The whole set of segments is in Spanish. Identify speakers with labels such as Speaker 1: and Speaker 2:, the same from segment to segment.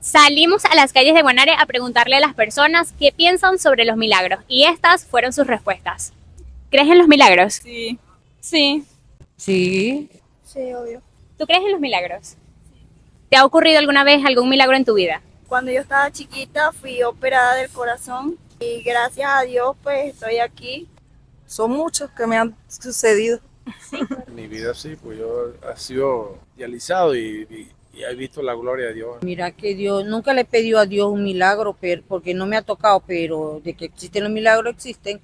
Speaker 1: Salimos a las calles de Guanare a preguntarle a las personas qué piensan sobre los milagros y estas fueron sus respuestas. ¿Crees en los milagros?
Speaker 2: Sí, sí.
Speaker 3: Sí,
Speaker 4: Sí, obvio.
Speaker 1: ¿Tú crees en los milagros? ¿Te ha ocurrido alguna vez algún milagro en tu vida?
Speaker 4: Cuando yo estaba chiquita fui operada del corazón y gracias a Dios pues estoy aquí.
Speaker 3: son muchos que me han sucedido.
Speaker 5: En mi vida sí, pues yo he sido dializado y he visto la gloria de Dios.
Speaker 3: Mira que Dios, nunca le he pedido a Dios un milagro, porque no me ha tocado, pero de que existen los milagros, existen.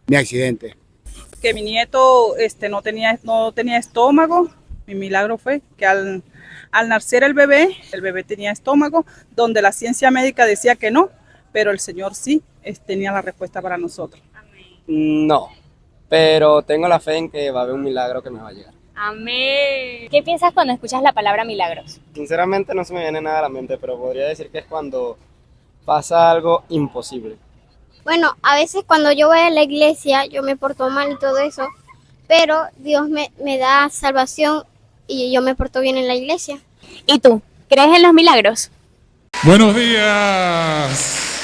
Speaker 6: Mi accidente.
Speaker 2: Que mi nieto no tenía estómago. Mi milagro fue que al nacer el bebé tenía estómago, donde la ciencia médica decía que no, pero el Señor sí tenía la respuesta para nosotros.
Speaker 7: No, pero tengo la fe en que va a haber un milagro que me va a llegar.
Speaker 1: Amén. ¿Qué piensas cuando escuchas la palabra milagros?
Speaker 7: Sinceramente no se me viene nada a la mente, pero podría decir que es cuando pasa algo imposible.
Speaker 4: Bueno, a veces cuando yo voy a la iglesia yo me porto mal y todo eso, pero Dios me da salvación y yo me porto bien en la iglesia.
Speaker 1: ¿Y tú? ¿Crees en los milagros?
Speaker 8: Buenos días.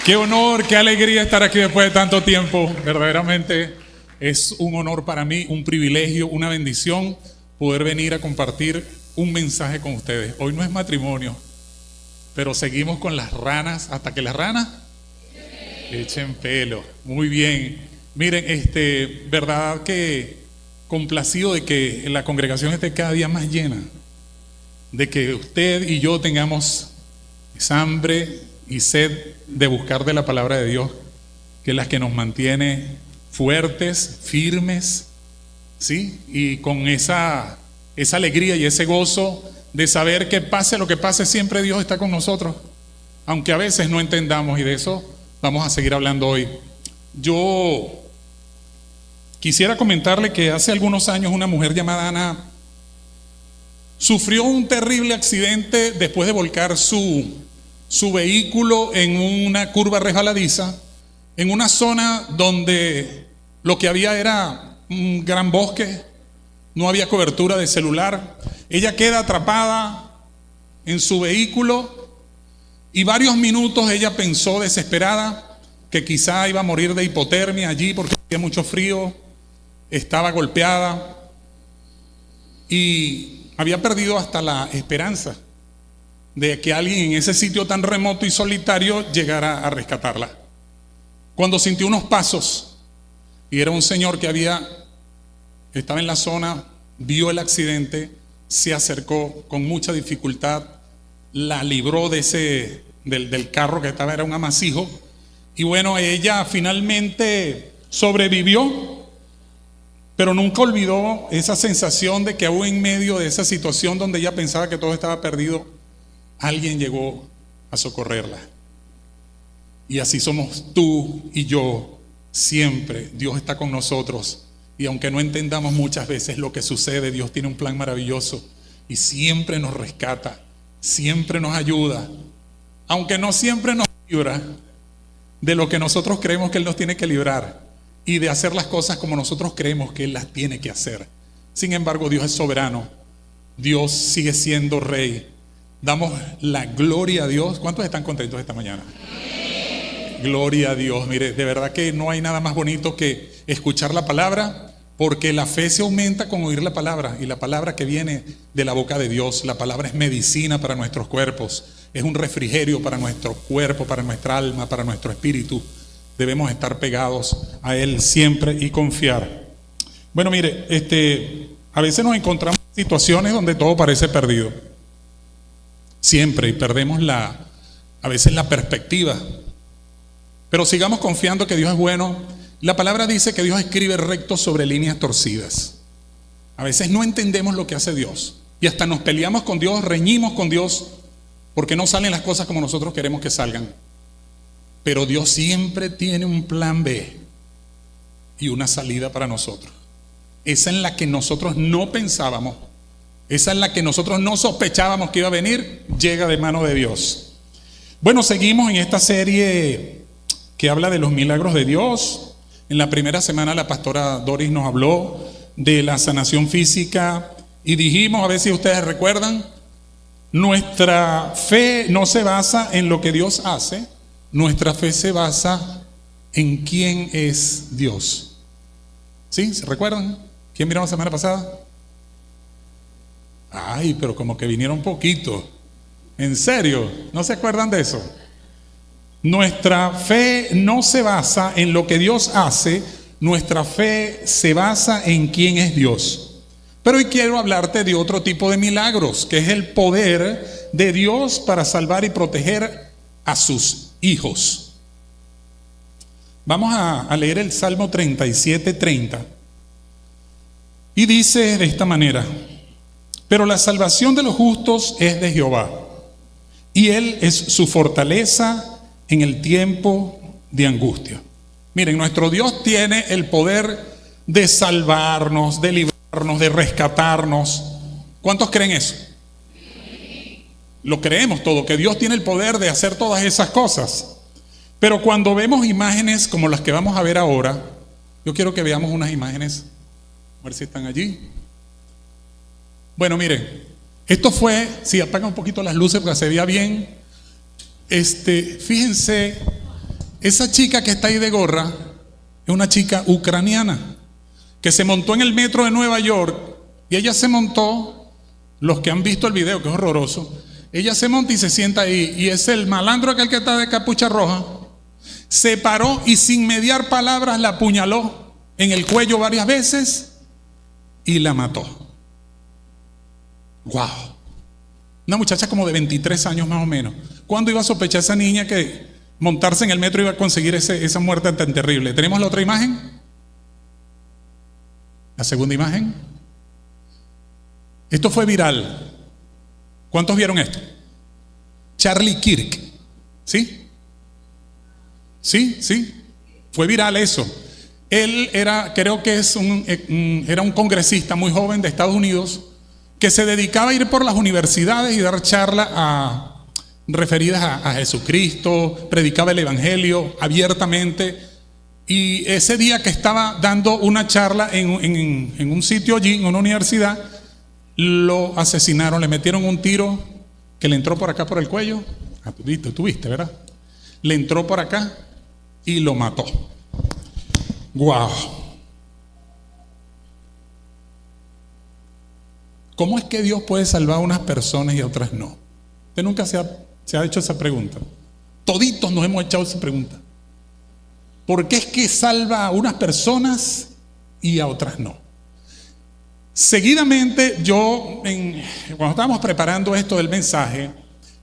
Speaker 8: Qué honor, qué alegría estar aquí después de tanto tiempo. Verdaderamente es un honor para mí, un privilegio, una bendición poder venir a compartir un mensaje con ustedes. Hoy no es matrimonio, pero seguimos con las ranas hasta que las ranas echen pelo. Muy bien. Miren, verdad que complacido de que la congregación esté cada día más llena, de que usted y yo tengamos esa hambre y sed de buscar de la palabra de Dios, que es la que nos mantiene fuertes, firmes, ¿sí? Y con esa alegría y ese gozo de saber que pase lo que pase, siempre Dios está con nosotros, aunque a veces no entendamos, y de eso vamos a seguir hablando hoy. Yo quisiera comentarle que hace algunos años una mujer llamada Ana sufrió un terrible accidente después de volcar su vehículo en una curva resbaladiza, en una zona donde lo que había era un gran bosque, no había cobertura de celular. Ella queda atrapada en su vehículo y varios minutos ella pensó desesperada que quizá iba a morir de hipotermia allí porque hacía mucho frío, estaba golpeada y había perdido hasta la esperanza de que alguien en ese sitio tan remoto y solitario llegara a rescatarla. Cuando sintió unos pasos y era un señor que estaba en la zona, vio el accidente, se acercó con mucha dificultad, la libró del carro que estaba, era un amasijo, y bueno, ella finalmente sobrevivió, pero nunca olvidó esa sensación de que aún en medio de esa situación donde ella pensaba que todo estaba perdido, alguien llegó a socorrerla. Y así somos tú y yo, siempre Dios está con nosotros. Y aunque no entendamos muchas veces lo que sucede, Dios tiene un plan maravilloso y siempre nos rescata, siempre nos ayuda, aunque no siempre nos libra de lo que nosotros creemos que Él nos tiene que librar y de hacer las cosas como nosotros creemos que Él las tiene que hacer. Sin embargo, Dios es soberano, Dios sigue siendo Rey. Damos la gloria a Dios. ¿Cuántos están contentos esta mañana? Gloria a Dios. Mire, de verdad que no hay nada más bonito que escuchar la palabra, porque la fe se aumenta con oír la palabra, y la palabra que viene de la boca de Dios, la palabra es medicina para nuestros cuerpos, es un refrigerio para nuestro cuerpo, para nuestra alma, para nuestro espíritu. Debemos estar pegados a Él siempre y confiar. Bueno, mire, a veces nos encontramos en situaciones donde todo parece perdido. Siempre, y perdemos a veces la perspectiva. Pero sigamos confiando que Dios es bueno. La palabra dice que Dios escribe recto sobre líneas torcidas. A veces no entendemos lo que hace Dios y hasta nos peleamos con Dios, reñimos con Dios porque no salen las cosas como nosotros queremos que salgan. Pero Dios siempre tiene un plan B y una salida para nosotros. Esa en la que nosotros no pensábamos, esa en la que nosotros no sospechábamos que iba a venir, llega de mano de Dios. Bueno, seguimos en esta serie que habla de los milagros de Dios. En la primera semana la pastora Doris nos habló de la sanación física y dijimos, a ver si ustedes recuerdan, Nuestra fe no se basa en lo que Dios hace, nuestra fe se basa en quién es Dios. ¿Sí? ¿Se recuerdan? ¿Quién miró la semana pasada? Ay, pero como que vinieron poquito. ¿En serio? ¿No se acuerdan de eso? Nuestra fe no se basa en lo que Dios hace, nuestra fe se basa en quién es Dios. Pero hoy quiero hablarte de otro tipo de milagros, que es el poder de Dios para salvar y proteger a sus hijos. Vamos a leer el Salmo 37:30. Y dice de esta manera: pero la salvación de los justos es de Jehová, y Él es su fortaleza en el tiempo de angustia. Miren, nuestro Dios tiene el poder de salvarnos, de librarnos, de rescatarnos. ¿Cuántos creen eso? Lo creemos todo, que Dios tiene el poder de hacer todas esas cosas. Pero cuando vemos imágenes como las que vamos a ver ahora, yo quiero que veamos unas imágenes, a ver si están allí. Bueno, miren, esto fue, si apagan un poquito las luces para que se vea bien. Fíjense, esa chica que está ahí de gorra es una chica ucraniana que se montó en el metro de Nueva York, y ella se montó, los que han visto el video, que es horroroso, ella se monta y se sienta ahí, y es el malandro aquel que está de capucha roja, se paró y sin mediar palabras la apuñaló en el cuello varias veces y la mató. ¡Wow! Una muchacha como de 23 años más o menos. ¿Cuándo iba a sospechar esa niña que montarse en el metro iba a conseguir esa muerte tan terrible? ¿Tenemos la otra imagen? La segunda imagen. Esto fue viral. ¿Cuántos vieron esto? Charlie Kirk. ¿Sí? ¿Sí? Fue viral eso. Él era, creo que era un congresista muy joven de Estados Unidos que se dedicaba a ir por las universidades y dar charlas referidas a Jesucristo, predicaba el evangelio abiertamente. Y ese día que estaba dando una charla en un sitio allí, en una universidad, lo asesinaron, le metieron un tiro que le entró por acá por el cuello. Tú viste, ¿verdad? Le entró por acá y lo mató. ¡Guau! ¿Cómo es que Dios puede salvar a unas personas y a otras no? Usted nunca se ha hecho esa pregunta. Toditos nos hemos echado esa pregunta. ¿Por qué es que salva a unas personas y a otras no? Seguidamente cuando estábamos preparando esto del mensaje,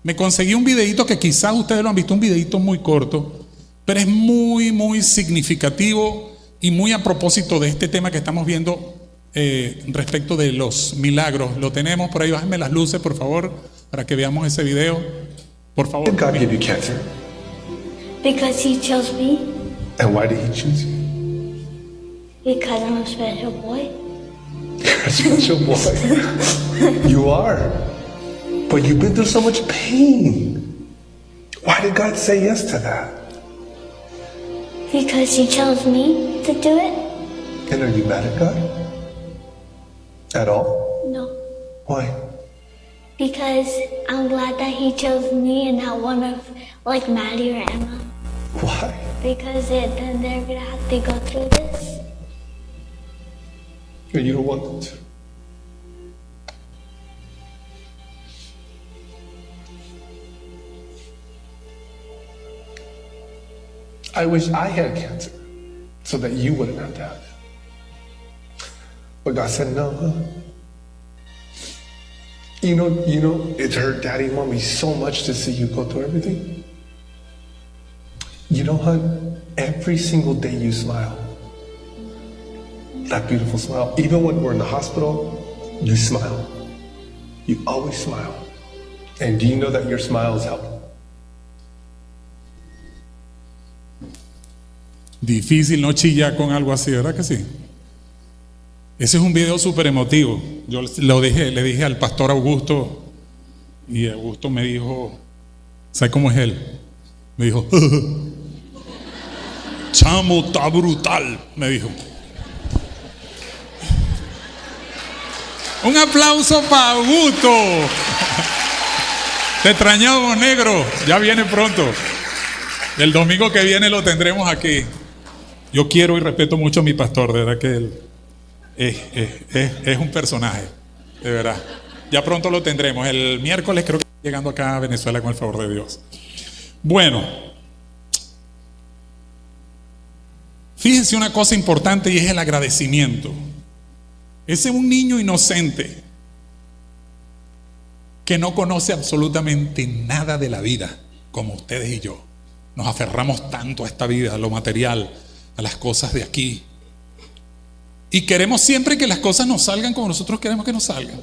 Speaker 8: me conseguí un videito que quizás ustedes lo han visto, un videito muy corto, pero es muy, muy significativo y muy a propósito de este tema que estamos viendo respecto de los milagros. Lo tenemos por ahí, bájenme las luces por favor para que veamos ese video, por favor.
Speaker 6: Did God give you cancer?
Speaker 9: Because He chose me.
Speaker 6: And why did He choose you?
Speaker 9: Because I'm a special boy.
Speaker 6: You're a special boy. You are. But you've been through so much pain. Why did God say yes to that?
Speaker 9: Because He chose me to do it.
Speaker 6: And are you mad at God? At all?
Speaker 9: No.
Speaker 6: Why?
Speaker 9: Because I'm glad that He chose me and not one of like Maddie or Emma.
Speaker 6: Why?
Speaker 9: Because then they're gonna have to go through this.
Speaker 6: And you don't want them to. I wish I had cancer so that you wouldn't have to have it. But God said no, huh? You know, it hurt Daddy and Mommy so much to see you go through everything. You know, hon, every single day you smile. That beautiful smile. Even when we're in the hospital, you smile. You always smile. And do you know that your smile is helping?
Speaker 8: Difícil no chillar con algo así, ¿verdad que sí? Ese es un video súper emotivo. Yo le dije al pastor Augusto, y Augusto me dijo, ¿sabe cómo es él? Me dijo, chamo, está brutal, me dijo. Un aplauso para Augusto. Te extrañamos, negro. Ya viene pronto. El domingo que viene lo tendremos aquí. Yo quiero y respeto mucho a mi pastor, de verdad que él es un personaje, de verdad. Ya pronto lo tendremos. El miércoles creo que está llegando acá a Venezuela con el favor de Dios. Bueno, fíjense una cosa importante y es el agradecimiento. Ese es un niño inocente que no conoce absolutamente nada de la vida, como ustedes y yo. Nos aferramos tanto a esta vida, a lo material, a las cosas de aquí. Y queremos siempre que las cosas nos salgan como nosotros queremos que nos salgan.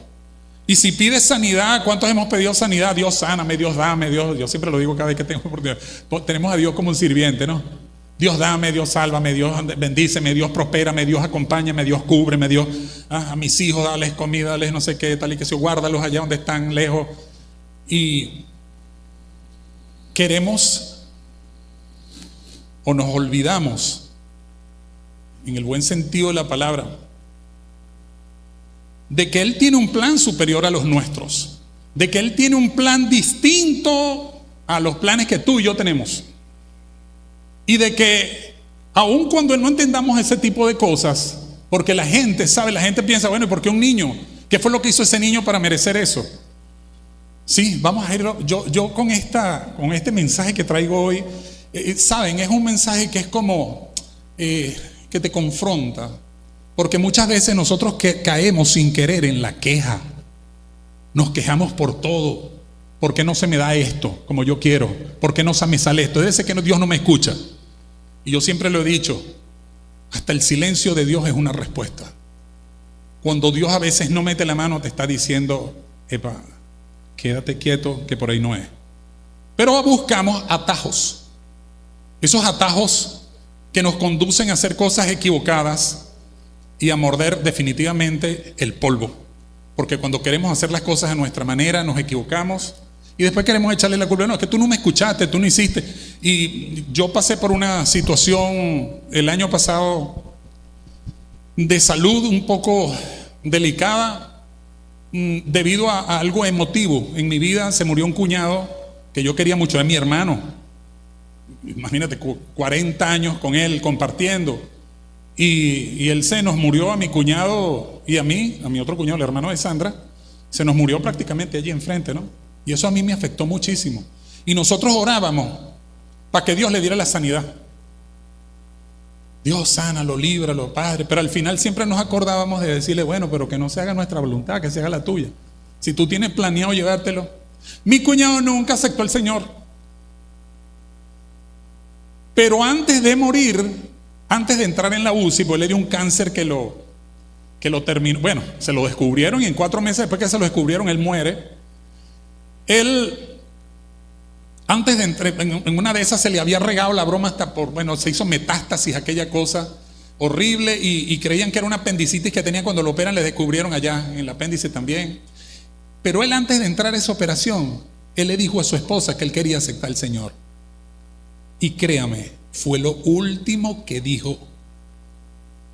Speaker 8: Y si pides sanidad, ¿cuántos hemos pedido sanidad? Dios sáname, Dios dame, Dios. Yo siempre lo digo cada vez que tengo oportunidad. Tenemos a Dios como un sirviente, ¿no? Dios dame, Dios sálvame, Dios bendíceme, Dios prospérame, Dios acompáñame, Dios cúbreme, Dios a mis hijos dales comida, dales no sé qué, tal y que se guárdalos allá donde están lejos. Y queremos o nos olvidamos, en el buen sentido de la palabra, de que Él tiene un plan superior a los nuestros, de que Él tiene un plan distinto a los planes que tú y yo tenemos. Y de que aun cuando no entendamos ese tipo de cosas, porque la gente sabe, la gente piensa, bueno, ¿y por qué un niño? ¿Qué fue lo que hizo ese niño para merecer eso? Sí, vamos a ir, yo con este mensaje que traigo hoy, saben, es un mensaje que es como que te confronta, porque muchas veces nosotros caemos sin querer en la queja, nos quejamos por todo. ¿Por qué no se me da esto como yo quiero? ¿Por qué no se me sale esto? Debe ser que Dios no me escucha. Y yo siempre lo he dicho, hasta el silencio de Dios es una respuesta. Cuando Dios a veces no mete la mano, te está diciendo, epa, quédate quieto que por ahí no es. Pero buscamos atajos. Esos atajos que nos conducen a hacer cosas equivocadas y a morder definitivamente el polvo. Porque cuando queremos hacer las cosas a nuestra manera, nos equivocamos. Y después queremos echarle la culpa. No, es que tú no me escuchaste, tú no hiciste. Y yo pasé por una situación el año pasado de salud un poco delicada debido a algo emotivo. En mi vida se murió un cuñado que yo quería mucho, es mi hermano. Imagínate, 40 años con él compartiendo. Y él se nos murió a mi cuñado y a mí, a mi otro cuñado, el hermano de Sandra, se nos murió prácticamente allí enfrente, ¿no? Y eso a mí me afectó muchísimo. Y nosotros orábamos para que Dios le diera la sanidad. Dios sánalo, líbralo, Padre. Pero al final siempre nos acordábamos de decirle, bueno, pero que no se haga nuestra voluntad, que se haga la tuya. Si tú tienes planeado llevártelo. Mi cuñado nunca aceptó al Señor. Pero antes de morir, antes de entrar en la UCI, pues le dio un cáncer que lo terminó. Bueno, se lo descubrieron y en 4 meses después que se lo descubrieron, él muere. Él, antes de entrar en una de esas, se le había regado la broma hasta se hizo metástasis, aquella cosa horrible, y creían que era una apendicitis que tenía. Cuando lo operan, le descubrieron allá en el apéndice también. Pero él, antes de entrar a esa operación, él le dijo a su esposa que él quería aceptar al Señor. Y créame, fue lo último que dijo.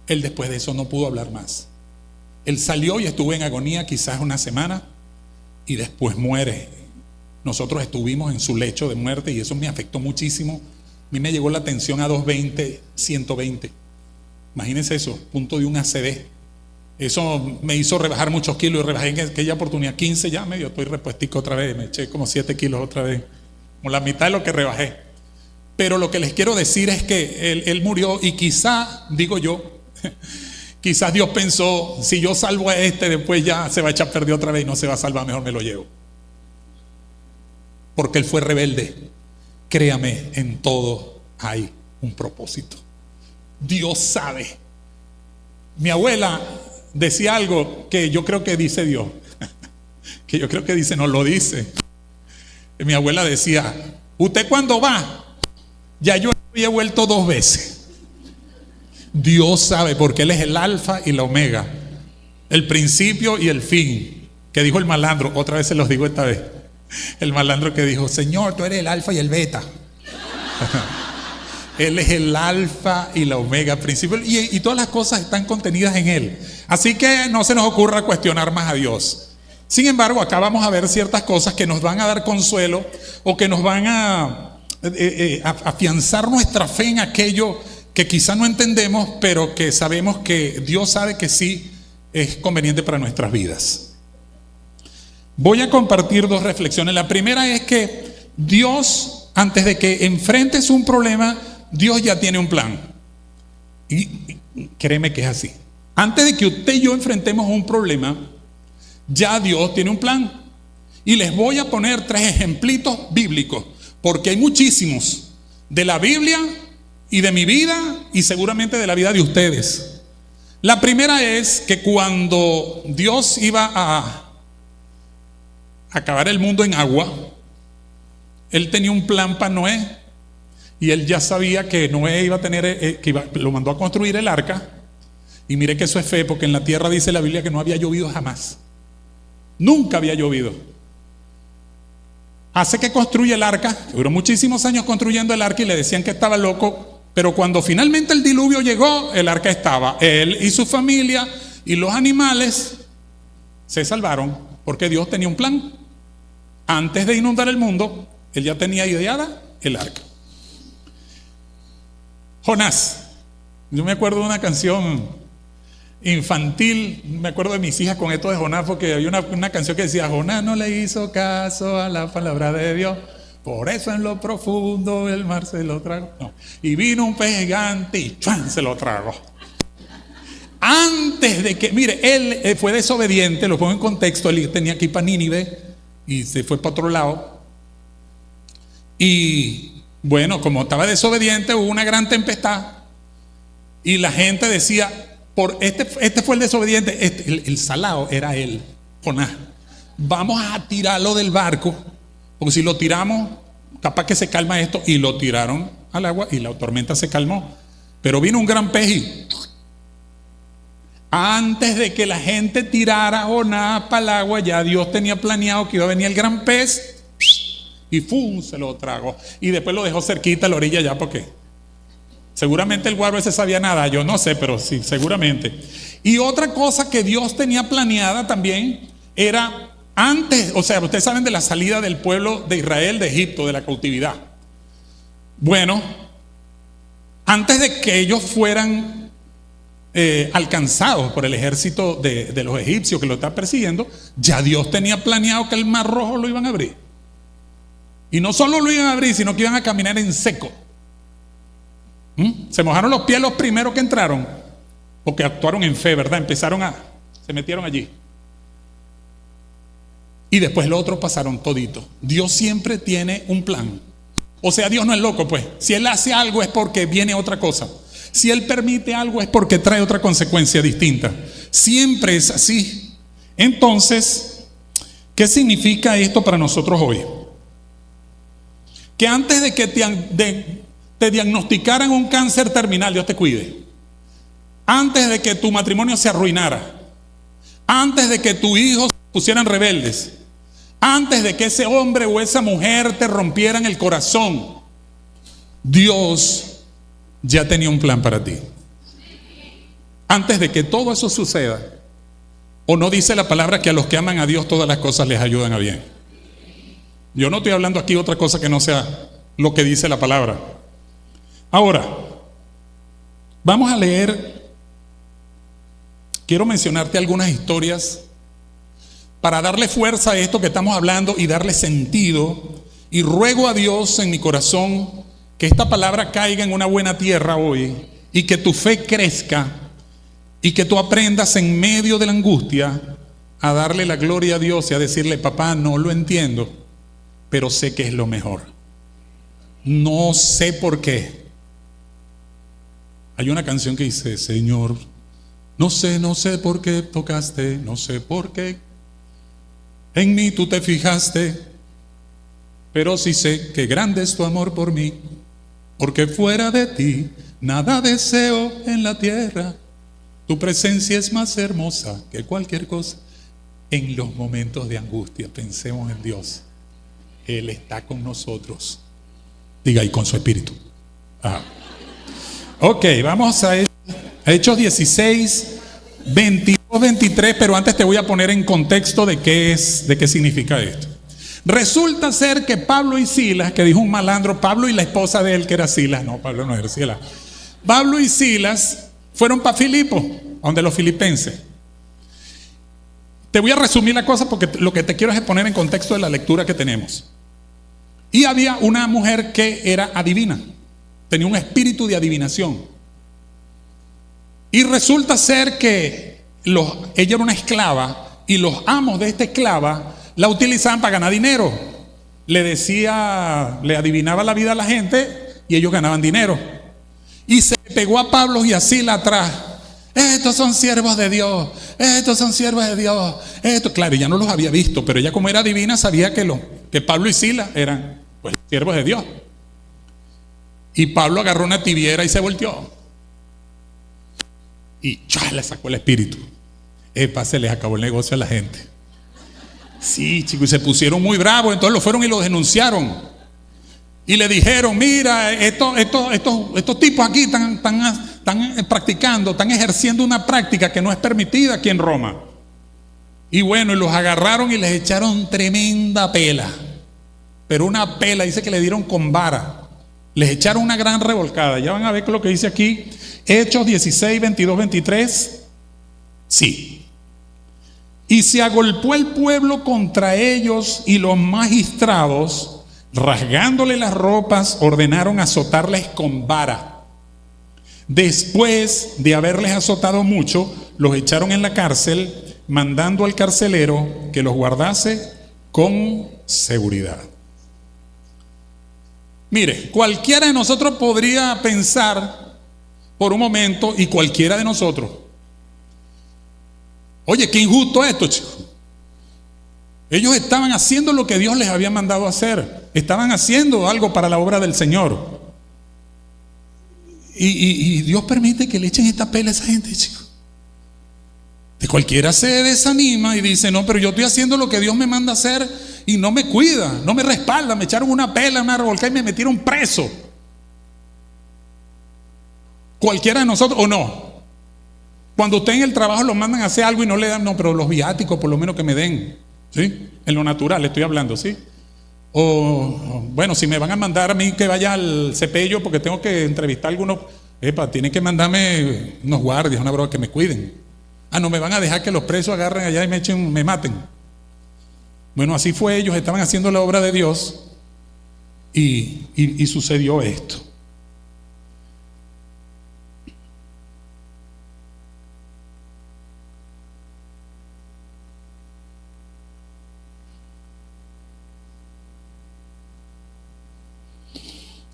Speaker 8: Él después de eso no pudo hablar más. Él salió y estuvo en agonía quizás una semana y después muere. Nosotros estuvimos en su lecho de muerte y eso me afectó muchísimo. A mí me llegó la tensión a 220, 120. Imagínense eso, punto de un ACV. Eso me hizo rebajar muchos kilos y rebajé en aquella oportunidad 15, ya medio estoy repuestico otra vez, me eché como 7 kilos otra vez, como la mitad de lo que rebajé. Pero lo que les quiero decir es que él murió y quizá, digo yo, quizás Dios pensó, si yo salvo a después ya se va a echar a perder otra vez y no se va a salvar, mejor me lo llevo. Porque él fue rebelde. Créame, en todo hay un propósito. Dios sabe. Mi abuela decía algo que yo creo que dice Dios, que yo creo que dice, no lo dice. Mi abuela decía, ¿usted cuándo va? Ya yo había vuelto 2 veces. Dios sabe, porque Él es el alfa y la omega, el principio y el fin. Que dijo el malandro, otra vez se los digo esta vez. El malandro que dijo, Señor, tú eres el alfa y el beta. Él es el alfa y la omega, principio, y todas las cosas están contenidas en Él. Así que no se nos ocurra cuestionar más a Dios. Sin embargo, acá vamos a ver ciertas cosas que nos van a dar consuelo o que nos van a afianzar nuestra fe en aquello que quizá no entendemos, pero que sabemos que Dios sabe que sí es conveniente para nuestras vidas. Voy a compartir dos reflexiones. La primera es que Dios, antes de que enfrentes un problema, Dios ya tiene un plan. Y créeme que es así. Antes de que usted y yo enfrentemos un problema, ya Dios tiene un plan. Y les voy a poner 3 ejemplitos bíblicos, porque hay muchísimos de la Biblia y de mi vida y seguramente de la vida de ustedes. La primera es que cuando Dios iba a acabar el mundo en agua, Él tenía un plan para Noé, y Él ya sabía que Noé iba a tener, lo mandó a construir el arca. Y mire que eso es fe, porque en la tierra dice la Biblia que no había llovido jamás. Nunca había llovido. Hace que construye el arca, duró muchísimos años construyendo el arca y le decían que estaba loco, pero cuando finalmente el diluvio llegó, el arca estaba. Él y su familia y los animales se salvaron porque Dios tenía un plan. Antes de inundar el mundo, Él ya tenía ideada el arca. Jonás. Yo me acuerdo de una canción infantil, me acuerdo de mis hijas con esto de Jonás, porque había una canción que decía: Jonás no le hizo caso a la palabra de Dios, por eso en lo profundo el mar se lo tragó. No. Y vino un pez gigante y ¡chuan! Se lo tragó. Antes de que, mire, él fue desobediente, lo pongo en contexto, él tenía que ir para Nínive y se fue para otro lado. Y bueno, como estaba desobediente, hubo una gran tempestad y la gente decía: este fue el desobediente, el salado era él, Jonás. Vamos a tirarlo del barco, porque si lo tiramos, capaz que se calma esto. Y lo tiraron al agua y la tormenta se calmó. Pero vino un gran pez y antes de que la gente tirara a Jonás para el agua, ya Dios tenía planeado que iba a venir el gran pez y ¡fum! Se lo tragó. Y después lo dejó cerquita a la orilla ya, porque seguramente el guaro ese sabía nada, yo no sé, pero sí, seguramente. Y otra cosa que Dios tenía planeada también era antes, o sea, ustedes saben de la salida del pueblo de Israel de Egipto, de la cautividad. Bueno, antes de que ellos fueran alcanzados por el ejército de los egipcios que lo estaban persiguiendo, ya Dios tenía planeado que el mar rojo lo iban a abrir. Y no solo lo iban a abrir, sino que iban a caminar en seco. Se mojaron los pies los primeros que entraron, porque actuaron en fe, ¿verdad? Se metieron allí. Y después los otros pasaron todito. Dios siempre tiene un plan. O sea, Dios no es loco, pues. Si Él hace algo es porque viene otra cosa. Si Él permite algo es porque trae otra consecuencia distinta. Siempre es así. Entonces, ¿qué significa esto para nosotros hoy? Que antes de que te diagnosticaran un cáncer terminal, Dios te cuide. Antes de que tu matrimonio se arruinara, antes de que tus hijos se pusieran rebeldes, antes de que ese hombre o esa mujer te rompieran el corazón, Dios ya tenía un plan para ti. Antes de que todo eso suceda, ¿o no dice la palabra que a los que aman a Dios todas las cosas les ayudan a bien? Yo no estoy hablando aquí otra cosa que no sea lo que dice la palabra. Ahora, vamos a leer, quiero mencionarte algunas historias para darle fuerza a esto que estamos hablando y darle sentido, y ruego a Dios en mi corazón que esta palabra caiga en una buena tierra hoy y que tu fe crezca y que tú aprendas en medio de la angustia a darle la gloria a Dios y a decirle: papá, no lo entiendo, pero sé que es lo mejor. No sé por qué. Hay una canción que dice: Señor, no sé por qué tocaste, no sé por qué en mí tú te fijaste, pero sí sé que grande es tu amor por mí, porque fuera de ti nada deseo en la tierra. Tu presencia es más hermosa que cualquier cosa. En los momentos de angustia pensemos en Dios. Él está con nosotros. Diga, y con su espíritu. Ok, vamos a Hechos 16, 22 23, pero antes te voy a poner en contexto de qué significa esto. Resulta ser que Pablo y Silas, que dijo un malandro, Pablo y la esposa de él, que era Silas, no, Pablo no era Silas. Pablo y Silas fueron para Filipo, donde los filipenses. Te voy a resumir la cosa porque lo que te quiero es poner en contexto de la lectura que tenemos. Y había una mujer que era adivina, tenía un espíritu de adivinación. Y resulta ser que ella era una esclava y los amos de esta esclava la utilizaban para ganar dinero. Le adivinaba la vida a la gente y ellos ganaban dinero. Y se pegó a Pablo y a Silas atrás. Estos son siervos de Dios, estos son siervos de Dios. Claro, ya no los había visto, pero ella como era divina sabía que Pablo y Silas eran pues siervos de Dios. Y Pablo agarró una tibiera y se volteó. Y le sacó el espíritu. Se les acabó el negocio a la gente. Sí, chicos, y se pusieron muy bravos. Entonces lo fueron y lo denunciaron. Y le dijeron, mira, estos tipos aquí están practicando, están ejerciendo una práctica que no es permitida aquí en Roma. Y bueno, y los agarraron y les echaron tremenda pela. Pero una pela, dice que le dieron con vara. Les echaron una gran revolcada. Ya van a ver lo que dice aquí. Hechos 16, 22, 23. Sí. Y se agolpó el pueblo contra ellos y los magistrados, rasgándole las ropas, ordenaron azotarles con vara. Después de haberles azotado mucho, los echaron en la cárcel, mandando al carcelero que los guardase con seguridad. Mire, cualquiera de nosotros podría pensar por un momento, y cualquiera de nosotros, oye, qué injusto esto, chicos. Ellos estaban haciendo lo que Dios les había mandado hacer. Estaban haciendo algo para la obra del Señor. Y Dios permite que le echen esta pela a esa gente, chicos. De cualquiera se desanima y dice, no, pero yo estoy haciendo lo que Dios me manda hacer y no me cuida, no me respalda. Me echaron una pela, una revolcada y me metieron preso. Cualquiera de nosotros, o no. Cuando usted en el trabajo lo mandan a hacer algo y no le dan, no, pero los viáticos por lo menos que me den, ¿sí? En lo natural estoy hablando, ¿sí? O, bueno, si me van a mandar a mí que vaya al cepello porque tengo que entrevistar a algunos, tienen que mandarme unos guardias, una broma que me cuiden. No me van a dejar que los presos agarren allá y me maten. Bueno, así fue, ellos estaban haciendo la obra de Dios y sucedió esto.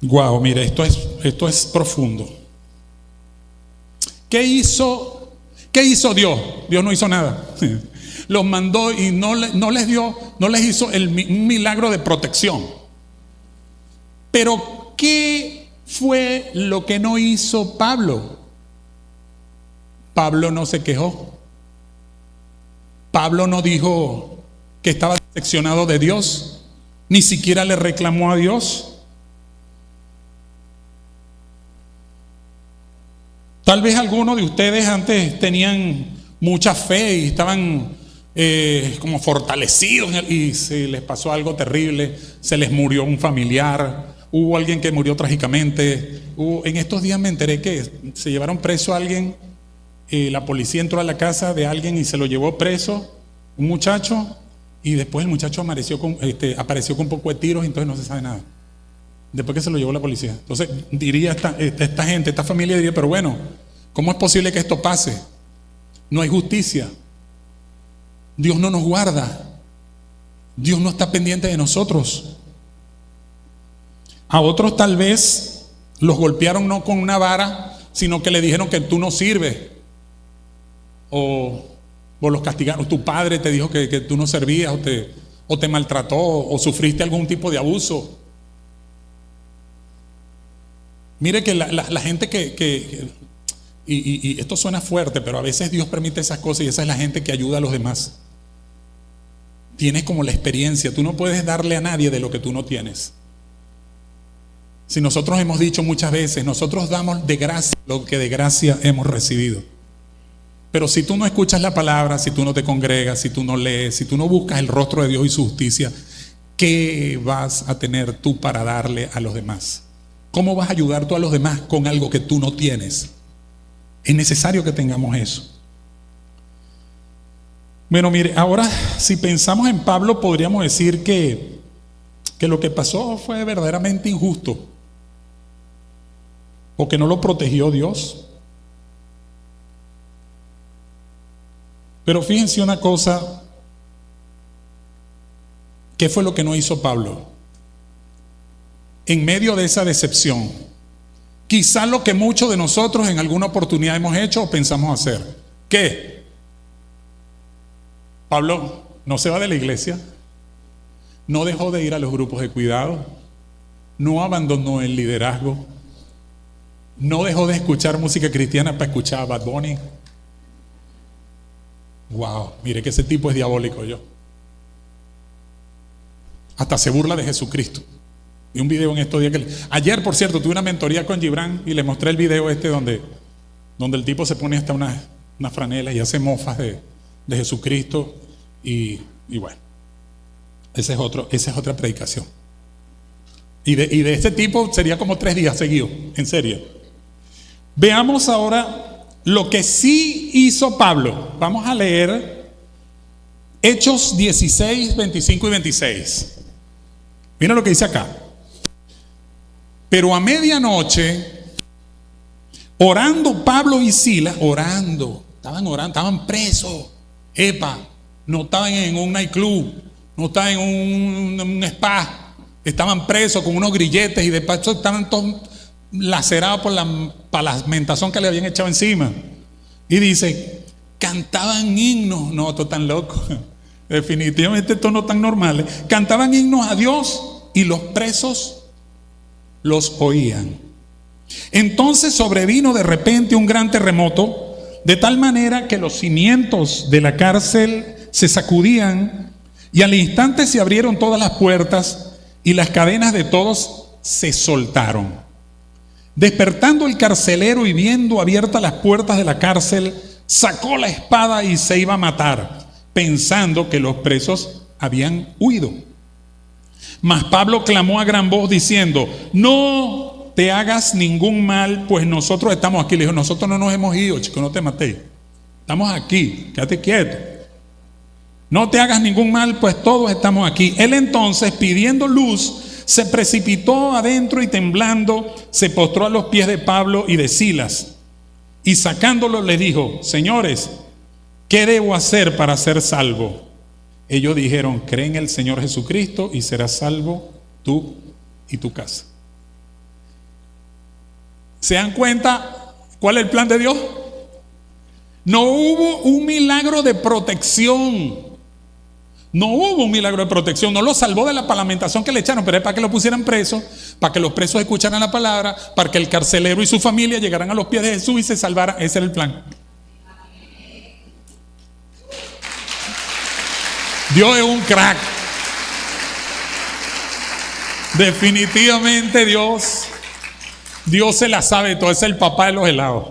Speaker 8: Guau, mire, esto es profundo. ¿Qué hizo Dios? Dios no hizo nada. Los mandó y no les hizo un milagro de protección. Pero ¿qué fue lo que no hizo Pablo? Pablo no se quejó. Pablo no dijo que estaba decepcionado de Dios, ni siquiera le reclamó a Dios. Tal vez algunos de ustedes antes tenían mucha fe y estaban como fortalecidos y se les pasó algo terrible, se les murió un familiar, hubo alguien que murió trágicamente. En estos días me enteré que se llevaron preso a alguien, la policía entró a la casa de alguien y se lo llevó preso, un muchacho, y después el muchacho apareció con un poco de tiros y entonces no se sabe nada. Después que se lo llevó la policía. Entonces diría esta gente, esta familia diría, pero bueno, ¿cómo es posible que esto pase? No hay justicia. Dios no nos guarda. Dios no está pendiente de nosotros. A otros tal vez los golpearon no con una vara, sino que le dijeron que tú no sirves. O los castigaron. Tu padre te dijo que tú no servías, o te maltrató, o sufriste algún tipo de abuso. Mire que la gente y esto suena fuerte, pero a veces Dios permite esas cosas y esa es la gente que ayuda a los demás. Tienes como la experiencia, tú no puedes darle a nadie de lo que tú no tienes. Si nosotros hemos dicho muchas veces, nosotros damos de gracia lo que de gracia hemos recibido. Pero si tú no escuchas la palabra, si tú no te congregas, si tú no lees, si tú no buscas el rostro de Dios y su justicia, ¿qué vas a tener tú para darle a los demás? ¿Cómo vas a ayudar tú a los demás con algo que tú no tienes? Es necesario que tengamos eso. Bueno, mire, ahora si pensamos en Pablo, podríamos decir que lo que pasó fue verdaderamente injusto, porque no lo protegió Dios. Pero fíjense una cosa, ¿qué fue lo que no hizo Pablo? En medio de esa decepción, quizá lo que muchos de nosotros en alguna oportunidad hemos hecho o pensamos hacer. ¿Qué? Pablo no se va de la iglesia, no dejó de ir a los grupos de cuidado, no abandonó el liderazgo, no dejó de escuchar música cristiana para escuchar a Bad Bunny. Wow, mire que ese tipo es diabólico yo. Hasta se burla de Jesucristo. Vi un video en estos días ayer, por cierto, tuve una mentoría con Gibran y le mostré el video donde el tipo se pone hasta unas franelas y hace mofas de Jesucristo y bueno, esa es otra predicación. Y de este tipo sería como 3 días seguidos, en serio. Veamos ahora lo que sí hizo Pablo. Vamos a leer Hechos 16, 25 y 26. Mira lo que dice acá. Pero a medianoche, orando Pablo y Silas, estaban orando, estaban presos. No estaban en un nightclub, no estaban en un spa, estaban presos con unos grilletes y de paso estaban todos lacerados por la palamentación que le habían echado encima. Y dice, cantaban himnos. No, esto tan loco. Definitivamente esto no tan normal. Cantaban himnos a Dios y los presos los oían. Entonces sobrevino de repente un gran terremoto, de tal manera que los cimientos de la cárcel se sacudían y al instante se abrieron todas las puertas y las cadenas de todos se soltaron. Despertando el carcelero y viendo abiertas las puertas de la cárcel, sacó la espada y se iba a matar, pensando que los presos habían huido. Mas Pablo clamó a gran voz diciendo, no te hagas ningún mal, pues nosotros estamos aquí. Le dijo, nosotros no nos hemos ido, chico, no te maté. Estamos aquí, quédate quieto. No te hagas ningún mal, pues todos estamos aquí. Él entonces, pidiendo luz, se precipitó adentro y temblando, se postró a los pies de Pablo y de Silas. Y sacándolo le dijo, señores, ¿qué debo hacer para ser salvo? Ellos dijeron, cree en el Señor Jesucristo y serás salvo tú y tu casa. ¿Se dan cuenta cuál es el plan de Dios? No hubo un milagro de protección. No hubo un milagro de protección, no lo salvó de la palamentación que le echaron, pero es para que lo pusieran preso, para que los presos escucharan la palabra, para que el carcelero y su familia llegaran a los pies de Jesús y se salvaran. Ese era el plan. Dios es un crack. Definitivamente Dios se la sabe todo, es el papá de los helados.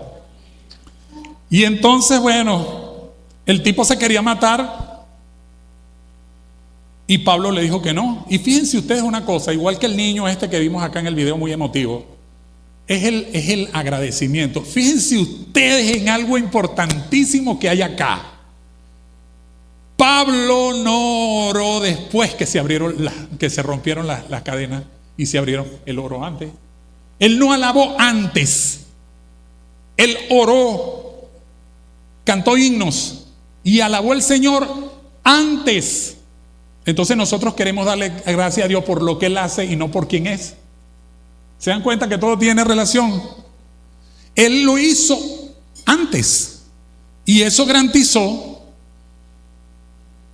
Speaker 8: Y entonces, bueno, el tipo se quería matar. Y Pablo le dijo que no. Y fíjense ustedes una cosa, igual que el niño que vimos acá en el video muy emotivo, es el agradecimiento. Fíjense ustedes en algo importantísimo que hay acá. Pablo no oró después que se rompieron las cadenas y se abrieron. Él oró antes. Él no alabó antes. Él oró, cantó himnos y alabó al Señor antes. Entonces nosotros queremos darle gracias a Dios por lo que Él hace y no por quién es. ¿Se dan cuenta que todo tiene relación? Él lo hizo antes y eso garantizó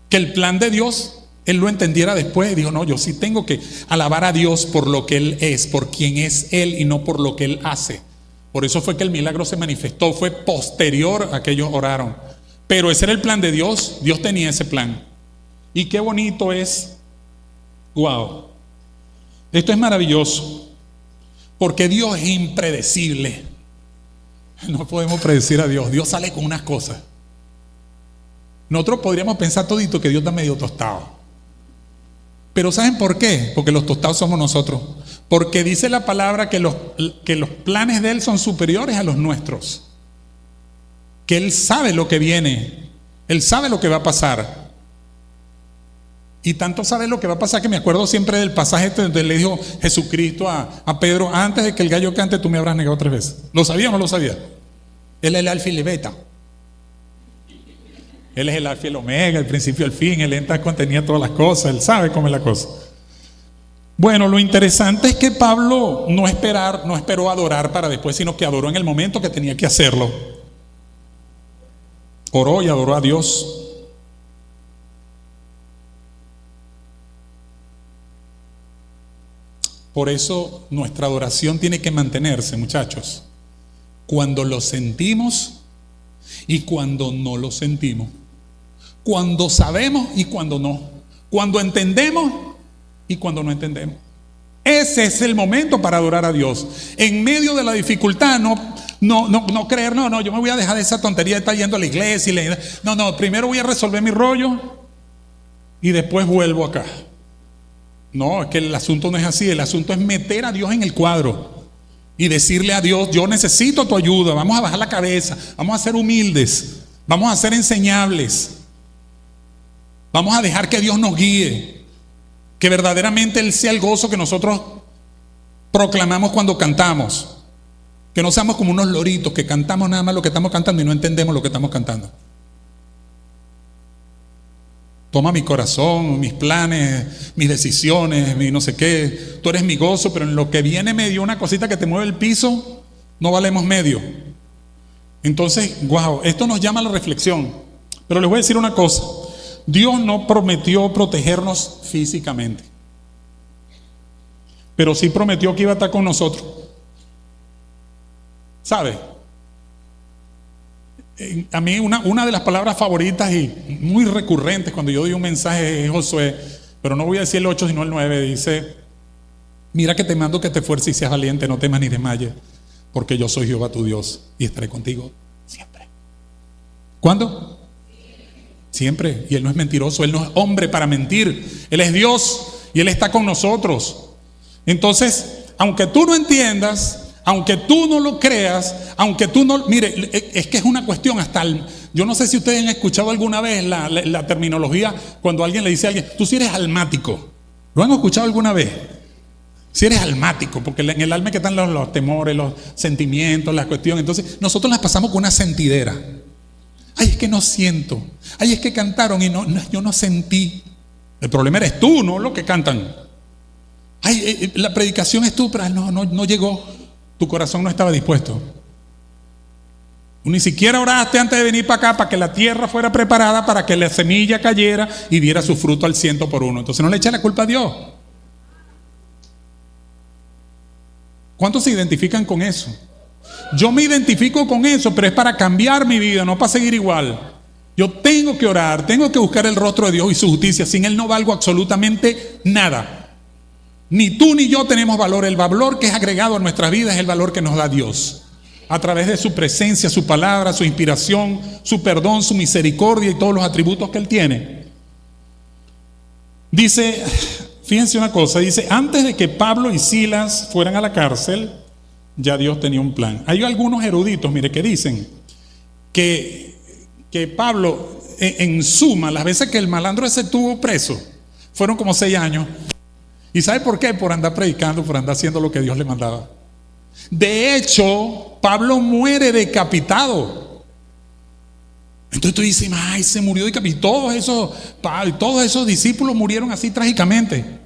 Speaker 8: que el plan de Dios Él lo entendiera después. Dijo, no, yo sí tengo que alabar a Dios por lo que Él es, por quién es Él y no por lo que Él hace. Por eso fue que el milagro se manifestó, fue posterior a que ellos oraron. Pero ese era el plan de Dios, Dios tenía ese plan. Y qué bonito es, wow, esto es maravilloso, porque Dios es impredecible. No podemos predecir a Dios, Dios sale con unas cosas Nosotros podríamos pensar todito que Dios está medio tostado. Pero ¿saben por qué? Porque los tostados somos nosotros. Porque dice la palabra que los planes de Él son superiores a los nuestros. Que Él sabe lo que viene. Él sabe lo que va a pasar. Y tanto sabe lo que va a pasar que me acuerdo siempre del pasaje donde le dijo Jesucristo a Pedro: antes de que el gallo cante tú me habrás negado 3 veces. ¿Lo sabía o no lo sabía? Él es el alfa y el beta. Él es el alfa y el omega, el principio y el fin. Él entra, contenía todas las cosas. Él sabe cómo es la cosa. Bueno, lo interesante es que Pablo no esperó adorar para después, sino que adoró en el momento que tenía que hacerlo. Oró y adoró a Dios. Por eso nuestra adoración tiene que mantenerse, muchachos, cuando lo sentimos y cuando no lo sentimos, cuando sabemos y cuando no, cuando entendemos y cuando no entendemos. Ese es el momento para adorar a Dios. En medio de la dificultad, no creer, yo me voy a dejar de esa tontería de estar yendo a la iglesia. Primero voy a resolver mi rollo y después vuelvo acá. No, es que el asunto no es así. El asunto es meter a Dios en el cuadro y decirle a Dios: yo necesito tu ayuda. Vamos a bajar la cabeza, vamos a ser humildes, vamos a ser enseñables, vamos a dejar que Dios nos guíe, que verdaderamente Él sea el gozo que nosotros proclamamos cuando cantamos, que no seamos como unos loritos que cantamos nada más lo que estamos cantando y no entendemos lo que estamos cantando. Toma mi corazón, mis planes, mis decisiones, mi no sé qué. Tú eres mi gozo, pero en lo que viene medio una cosita que te mueve el piso, no valemos medio. Entonces, esto nos llama a la reflexión. Pero les voy a decir una cosa: Dios no prometió protegernos físicamente, pero sí prometió que iba a estar con nosotros. ¿Sabe? A mí una de las palabras favoritas y muy recurrentes cuando yo doy un mensaje es Josué, pero no voy a decir el 8 sino el 9. Dice: mira que te mando que te esfuerces y seas valiente, no temas ni desmayes, porque yo soy Jehová tu Dios y estaré contigo siempre. ¿Cuándo? Siempre. Y Él no es mentiroso, Él no es hombre para mentir. Él es Dios y Él está con nosotros. Entonces, aunque tú no entiendas, aunque tú no lo creas, aunque tú no... Mire, es que es una cuestión hasta... yo no sé si ustedes han escuchado alguna vez la terminología cuando alguien le dice a alguien: tú sí eres almático. ¿Lo han escuchado alguna vez? Si eres almático, porque en el alma que están los temores, los sentimientos, las cuestiones. Entonces nosotros las pasamos con una sentidera. Ay, es que no siento. Ay, es que cantaron y yo no sentí. El problema eres tú, no lo que cantan. Ay, la predicación es tú, pero no llegó. Tu corazón no estaba dispuesto. Ni siquiera oraste antes de venir para acá para que la tierra fuera preparada para que la semilla cayera y diera su fruto al 100%. Entonces no le eches la culpa a Dios. ¿Cuántos se identifican con eso? Yo me identifico con eso, pero es para cambiar mi vida, no para seguir igual. Yo tengo que orar, tengo que buscar el rostro de Dios y su justicia. Sin Él no valgo absolutamente nada. Ni tú ni yo tenemos valor. El valor que es agregado a nuestras vidas es el valor que nos da Dios, a través de su presencia, su palabra, su inspiración, su perdón, su misericordia y todos los atributos que Él tiene. Dice, fíjense una cosa, dice: antes de que Pablo y Silas fueran a la cárcel, ya Dios tenía un plan. Hay algunos eruditos, mire, que dicen que Pablo, en suma, las veces que el malandro ese estuvo preso, fueron como 6 años. ¿Y sabe por qué? Por andar predicando, por andar haciendo lo que Dios le mandaba. De hecho, Pablo muere decapitado. Entonces tú dices: ay, se murió decapitado. Todos esos discípulos murieron así trágicamente.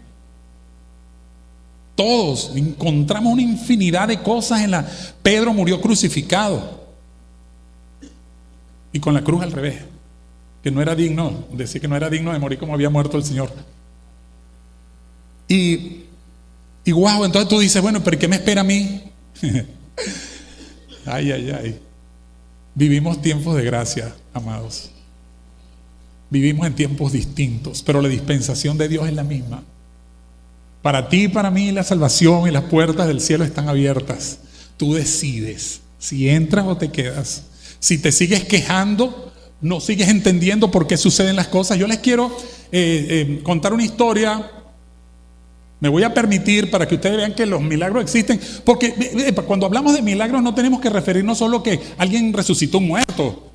Speaker 8: Todos. Encontramos una infinidad de cosas Pedro murió crucificado y con la cruz al revés, que no era digno, decía que no era digno de morir como había muerto el Señor. Y entonces tú dices: bueno, pero ¿qué me espera a mí? Ay. Vivimos tiempos de gracia, amados. Vivimos en tiempos distintos, pero la dispensación de Dios es la misma. Para ti y para mí la salvación y las puertas del cielo están abiertas. Tú decides si entras o te quedas. Si te sigues quejando no sigues entendiendo por qué suceden las cosas. Yo les quiero contar una historia. Me voy a permitir para que ustedes vean que los milagros existen, porque cuando hablamos de milagros no tenemos que referirnos solo que alguien resucitó un muerto,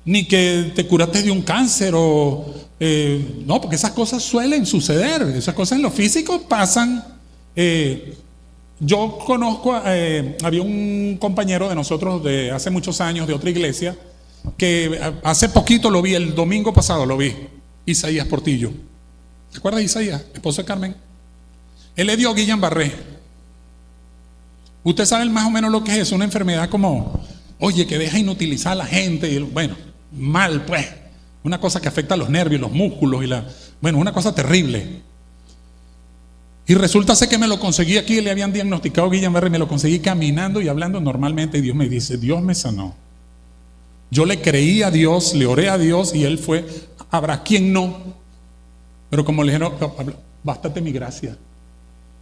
Speaker 8: ni que te curaste de un cáncer, no, porque esas cosas suelen suceder, esas cosas en lo físico pasan. Yo conozco, había un compañero de nosotros de hace muchos años de otra iglesia, que hace poquito lo vi, el domingo pasado lo vi, Isaías Portillo. ¿Te acuerdas de Isaías, esposo de Carmen? Él le dio Guillain-Barré. Usted sabe más o menos lo que es eso, una enfermedad como, oye, que deja inutilizar a la gente, y bueno, mal pues, una cosa que afecta a los nervios, los músculos bueno, una cosa terrible. Y resulta ser que me lo conseguí aquí, le habían diagnosticado Guillain-Barré, me lo conseguí caminando y hablando normalmente, y Dios me dice, Dios me sanó. Yo le creí a Dios, le oré a Dios, y él fue, habrá quien no, pero como le dijeron, bástate mi gracia.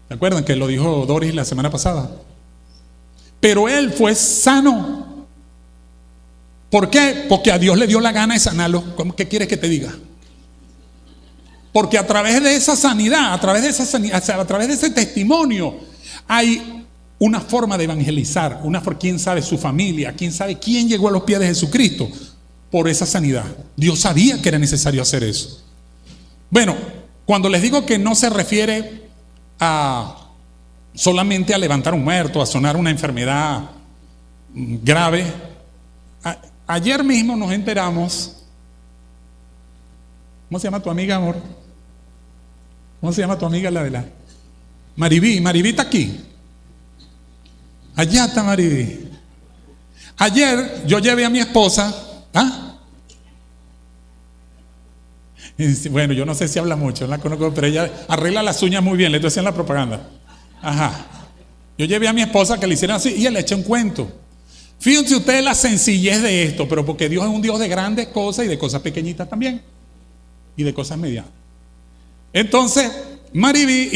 Speaker 8: ¿Se acuerdan que lo dijo Doris la semana pasada? Pero él fue sano. ¿Por qué? Porque a Dios le dio la gana de sanarlo. ¿Qué quieres que te diga? Porque a través de esa sanidad, a través de ese testimonio, hay una forma de evangelizar, quién sabe su familia, quién sabe quién llegó a los pies de Jesucristo por esa sanidad. Dios sabía que era necesario hacer eso. Bueno, cuando les digo que no se refiere solamente a levantar un muerto, a sanar una enfermedad grave. Ayer mismo nos enteramos. ¿Cómo se llama tu amiga, amor? ¿Cómo se llama tu amiga, la de la Maribí? Maribí está aquí. Allá está Maribí. Ayer yo llevé a mi esposa. Bueno, yo no sé si habla mucho, no la conozco, pero ella arregla las uñas muy bien, le estoy haciendo la propaganda. Ajá. Yo llevé a mi esposa que le hicieran así y ella le eché un cuento. Fíjense ustedes la sencillez de esto, pero porque Dios es un Dios de grandes cosas y de cosas pequeñitas también. Y de cosas medianas. Entonces, Maribí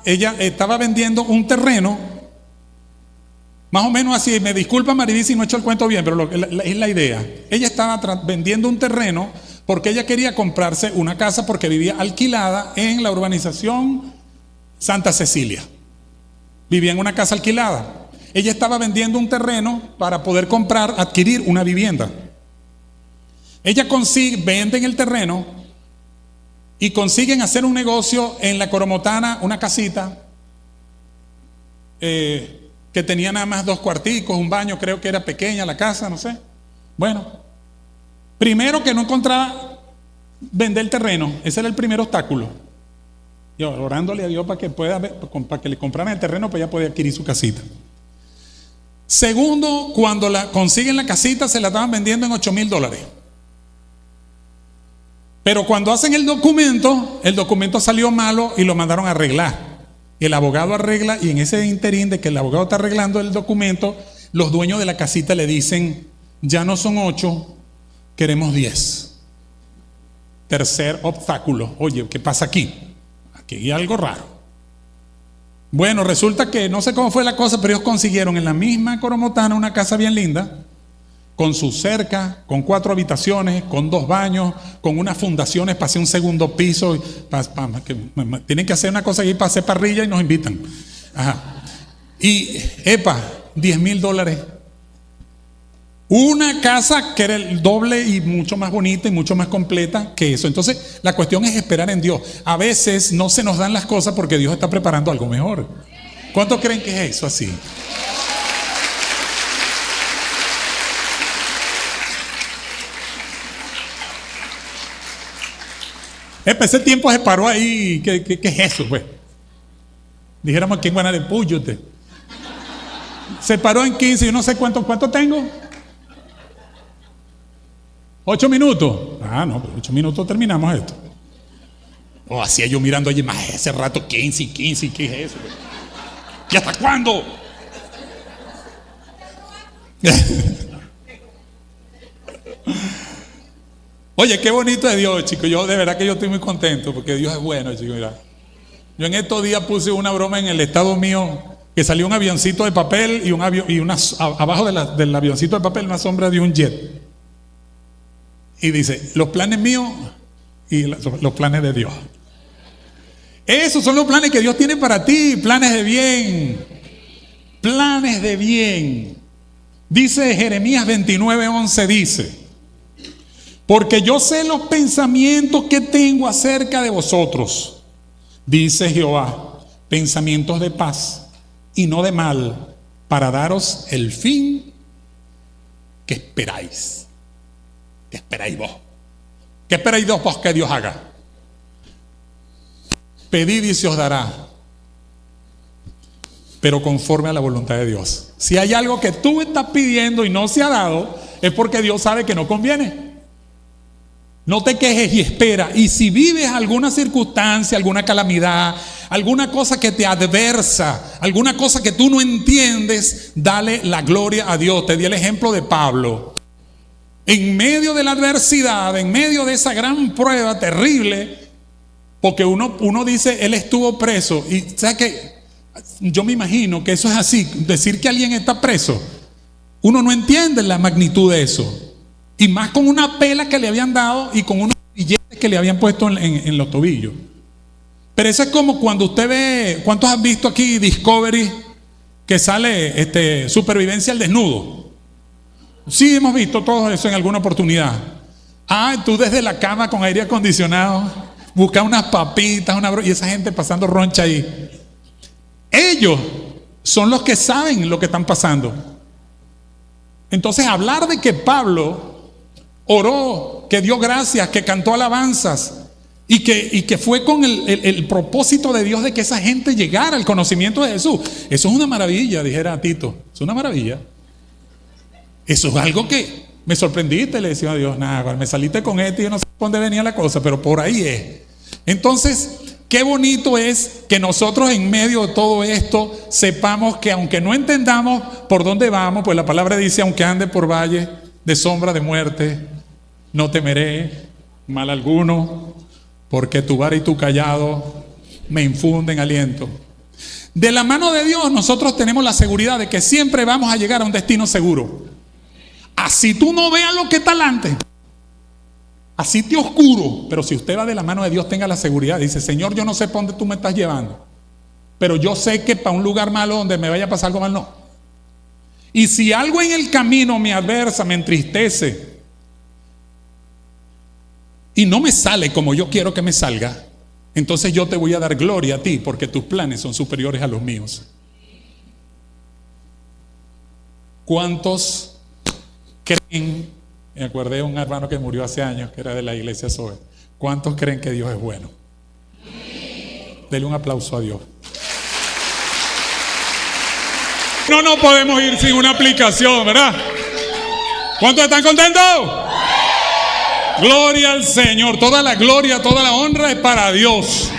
Speaker 8: ella estaba vendiendo un terreno, más o menos así, me disculpa Maribí si no he hecho el cuento bien, pero es la idea. Ella estaba vendiendo un terreno porque ella quería comprarse una casa porque vivía alquilada en la urbanización Santa Cecilia. Vivía en una casa alquilada. Ella estaba vendiendo un terreno para poder adquirir una vivienda. Ella venden el terreno y consiguen hacer un negocio en la Coromotana, una casita que tenía nada más 2 cuarticos, un baño, creo que era pequeña la casa, no sé. Bueno, primero que no encontraba vender el terreno, ese era el primer obstáculo. Yo orándole a Dios para que le compraran el terreno para ella poder adquirir su casita. Segundo, cuando consiguen la casita se la estaban vendiendo en $8,000. Pero cuando hacen el documento salió malo y lo mandaron a arreglar. El abogado arregla y en ese interín de que el abogado está arreglando el documento, los dueños de la casita le dicen, ya no son 8, queremos 10. Tercer obstáculo. Oye, ¿qué pasa aquí? Aquí hay algo raro. Bueno, resulta que no sé cómo fue la cosa, pero ellos consiguieron en la misma Coromotana una casa bien linda, con su cerca, con 4 habitaciones, con 2 baños, con unas fundaciones para hacer un segundo piso. Tienen que hacer una cosa aquí para hacer parrilla y nos invitan. Ajá. Y, $10,000. Una casa que era el doble y mucho más bonita y mucho más completa que eso. Entonces, la cuestión es esperar en Dios. A veces no se nos dan las cosas porque Dios está preparando algo mejor. ¿Cuántos creen que es eso así? Ese tiempo se paró ahí. ¿Qué es eso, pues? Dijéramos aquí en Guanare, púyote. Se paró en 15, yo no sé cuánto tengo. 8 minutos. No, pero 8 minutos terminamos esto. O hacía yo mirando allí, más ese rato 15, ¿qué es eso? ¿Y hasta cuándo? Oye, qué bonito es Dios, chicos. Yo de verdad que yo estoy muy contento porque Dios es bueno, chicos. Mira. Yo en estos días puse una broma en el estado mío que salió un avioncito de papel y abajo del avioncito de papel una sombra de un jet. Y dice, los planes míos y los planes de Dios. Esos son los planes que Dios tiene para ti, planes de bien. Planes de bien. Dice Jeremías 29:11, dice, porque yo sé los pensamientos que tengo acerca de vosotros, dice Jehová, pensamientos de paz y no de mal, para daros el fin que esperáis. ¿Qué esperáis vos? ¿Qué esperáis vos que Dios haga? Pedid y se os dará, pero conforme a la voluntad de Dios. Si hay algo que tú estás pidiendo y no se ha dado, es porque Dios sabe que no conviene. No te quejes y espera. Y si vives alguna circunstancia, alguna calamidad, alguna cosa que te adversa, alguna cosa que tú no entiendes, dale la gloria a Dios. Te di el ejemplo de Pablo. En medio de la adversidad, en medio de esa gran prueba terrible, porque uno dice, él estuvo preso. Y ¿sabes qué? Yo me imagino que eso es así. Decir que alguien está preso, uno no entiende la magnitud de eso. Y más con una pela que le habían dado y con unos billetes que le habían puesto en los tobillos. Pero eso es como cuando usted ve, ¿cuántos han visto aquí Discovery que sale supervivencia al desnudo? Sí, hemos visto todo eso en alguna oportunidad. Tú desde la cama con aire acondicionado, buscas unas papitas, y esa gente pasando roncha ahí. Ellos son los que saben lo que están pasando. Entonces hablar de que Pablo oró, que dio gracias, que cantó alabanzas y que fue con el propósito de Dios de que esa gente llegara al conocimiento de Jesús, eso es una maravilla, dijera Tito, es una maravilla. Eso es algo que me sorprendiste, le decía a Dios, nada, me saliste con y yo no sé dónde venía la cosa, pero por ahí es. Entonces, qué bonito es que nosotros en medio de todo esto sepamos que aunque no entendamos por dónde vamos, pues la palabra dice, aunque ande por valle de sombra de muerte, no temeré mal alguno, porque tu vara y tu cayado me infunden aliento. De la mano de Dios nosotros tenemos la seguridad de que siempre vamos a llegar a un destino seguro. Así tú no veas lo que está delante, así te oscuro, pero si usted va de la mano de Dios, tenga la seguridad. Dice, Señor, yo no sé por dónde tú me estás llevando, pero yo sé que para un lugar malo donde me vaya a pasar algo mal, no. Y si algo en el camino me adversa, me entristece y no me sale como yo quiero que me salga, entonces yo te voy a dar gloria a ti, porque tus planes son superiores a los míos. ¿Cuántos creen? Me acordé de un hermano que murió hace años, que era de la iglesia Zoe. ¿Cuántos creen que Dios es bueno? Denle un aplauso a Dios. No podemos ir sin una aplicación, ¿verdad? ¿Cuántos están contentos? Gloria al Señor. Toda la gloria, toda la honra es para Dios.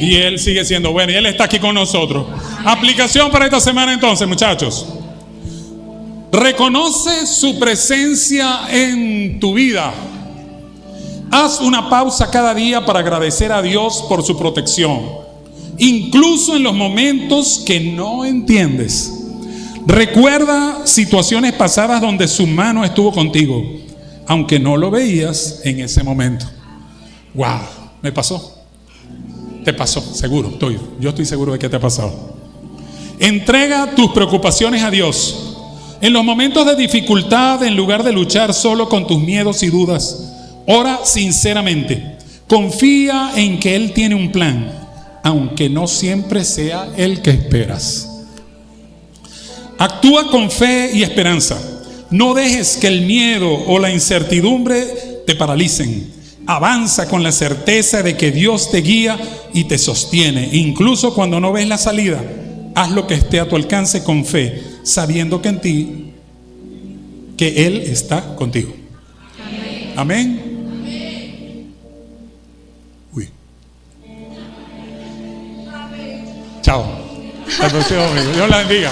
Speaker 8: Y Él sigue siendo bueno y Él está aquí con nosotros. Aplicación para esta semana entonces, muchachos. Reconoce su presencia en tu vida. Haz una pausa cada día para agradecer a Dios por su protección, incluso en los momentos que no entiendes. Recuerda situaciones pasadas donde su mano estuvo contigo, aunque no lo veías en ese momento. Wow, me pasó. Te pasó, seguro, yo estoy seguro de que te ha pasado. Entrega tus preocupaciones a Dios. En los momentos de dificultad, en lugar de luchar solo con tus miedos y dudas, ora sinceramente. Confía en que Él tiene un plan, aunque no siempre sea el que esperas. Actúa con fe y esperanza. No dejes que el miedo o la incertidumbre te paralicen. Avanza con la certeza de que Dios te guía y te sostiene, incluso cuando no ves la salida. Haz lo que esté a tu alcance con fe, sabiendo que en ti, que Él está contigo. Amén. Uy. Chao. Hasta el próximo domingo. Dios la bendiga.